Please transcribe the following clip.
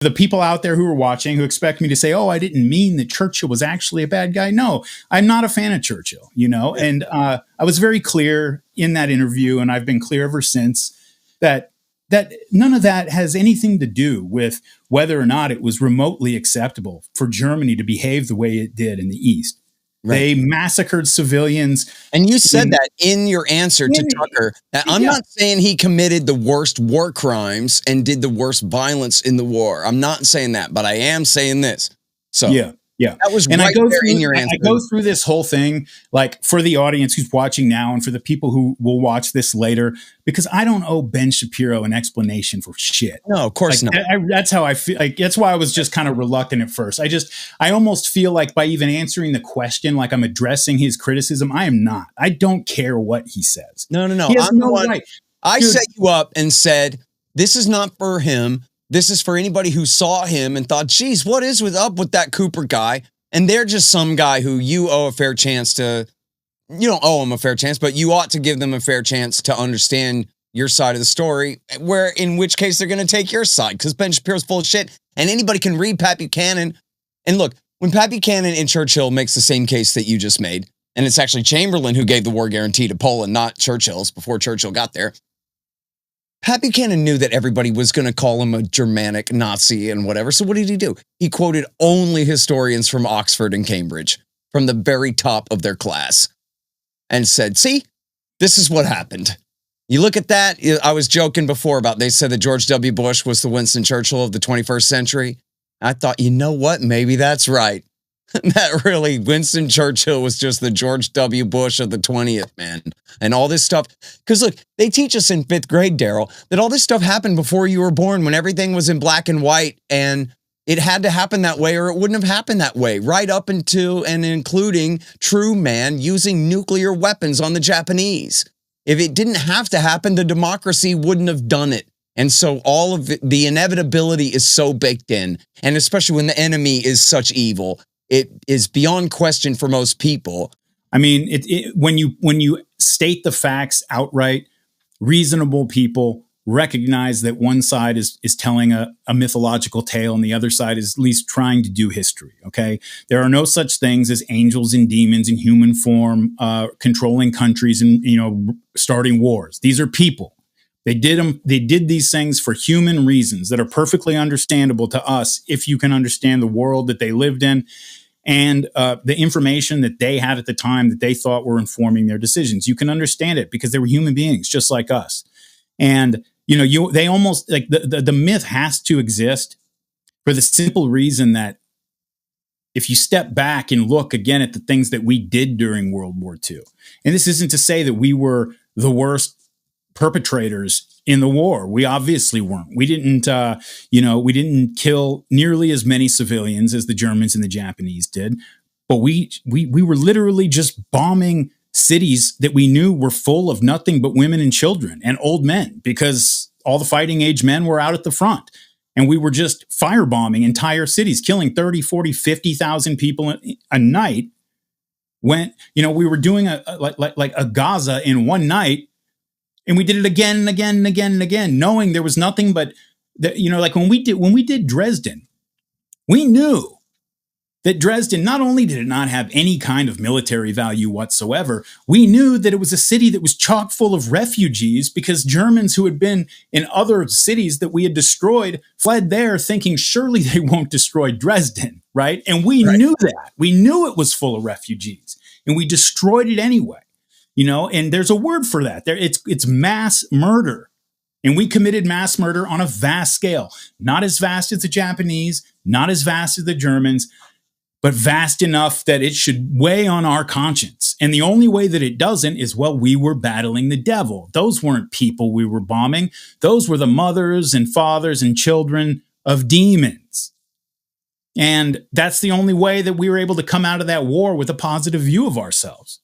the people out there who are watching who expect me to say, oh, I didn't mean that Churchill was actually a bad guy. No, I'm not a fan of Churchill, and I was very clear in that interview, and I've been clear ever since that none of that has anything to do with whether or not it was remotely acceptable for Germany to behave the way it did in the East. Right. They massacred civilians. And you said that in your answer to Tucker. Now, I'm not saying he committed the worst war crimes and did the worst violence in the war. I'm not saying that, but I am saying this. So yeah. That was and right there in your answer. I go through this whole thing, like for the audience who's watching now and for the people who will watch this later, because I don't owe Ben Shapiro an explanation for shit. No, of course not. That's how I feel. Like, that's why I was just kind of reluctant at first. I almost feel like by even answering the question, like I'm addressing his criticism. I am not. I don't care what he says. No. He has no right. I set you up and said, this is not for him. This is for anybody who saw him and thought, geez, what is up with that Cooper guy? And they're just some guy who you owe a fair chance to. You don't owe him a fair chance, but you ought to give them a fair chance to understand your side of the story, in which case they're going to take your side because Ben Shapiro's full of shit. And anybody can read Pat Buchanan. And look, when Pat Buchanan in Churchill makes the same case that you just made, and it's actually Chamberlain who gave the war guarantee to Poland, not Churchill's before Churchill got there. Pat Buchanan knew that everybody was going to call him a Germanic Nazi and whatever. So what did he do? He quoted only historians from Oxford and Cambridge from the very top of their class and said, see, this is what happened. You look at that. I was joking before about they said that George W. Bush was the Winston Churchill of the 21st century. I thought, you know what? Maybe that's right. That really, Winston Churchill was just the George W. Bush of the 20th, man. And all this stuff. Because look, they teach us in 5th grade, Daryl, that all this stuff happened before you were born when everything was in black and white. And it had to happen that way or it wouldn't have happened that way. Right up into and including Truman using nuclear weapons on the Japanese. If it didn't have to happen, the democracy wouldn't have done it. And so all of the inevitability is so baked in. And especially when the enemy is such evil. It is beyond question for most people. I mean, when you state the facts outright, reasonable people recognize that one side is telling a mythological tale and the other side is at least trying to do history. Okay, there are no such things as angels and demons in human form controlling countries and starting wars. These are people. They did them. They did these things for human reasons that are perfectly understandable to us if you can understand the world that they lived in. And the information that they had at the time that they thought were informing their decisions. You can understand it because they were human beings just like us. And, they almost like the myth has to exist for the simple reason that if you step back and look again at the things that we did during World War II, and this isn't to say that we were the worst perpetrators in the war. We obviously weren't. We didn't, we didn't kill nearly as many civilians as the Germans and the Japanese did. But we were literally just bombing cities that we knew were full of nothing but women and children and old men because all the fighting age men were out at the front. And we were just firebombing entire cities, killing 30, 40, 50,000 people a night. When, we were doing a Gaza in one night. And we did it again and again and again and again, knowing there was nothing but, like when we did Dresden, we knew that Dresden, not only did it not have any kind of military value whatsoever, we knew that it was a city that was chock full of refugees because Germans who had been in other cities that we had destroyed fled there thinking surely they won't destroy Dresden, right? And we knew that. We knew it was full of refugees and we destroyed it anyway. And there's a word for that. It's mass murder. And we committed mass murder on a vast scale. Not as vast as the Japanese, not as vast as the Germans, but vast enough that it should weigh on our conscience. And the only way that it doesn't is, we were battling the devil. Those weren't people we were bombing. Those were the mothers and fathers and children of demons. And that's the only way that we were able to come out of that war with a positive view of ourselves.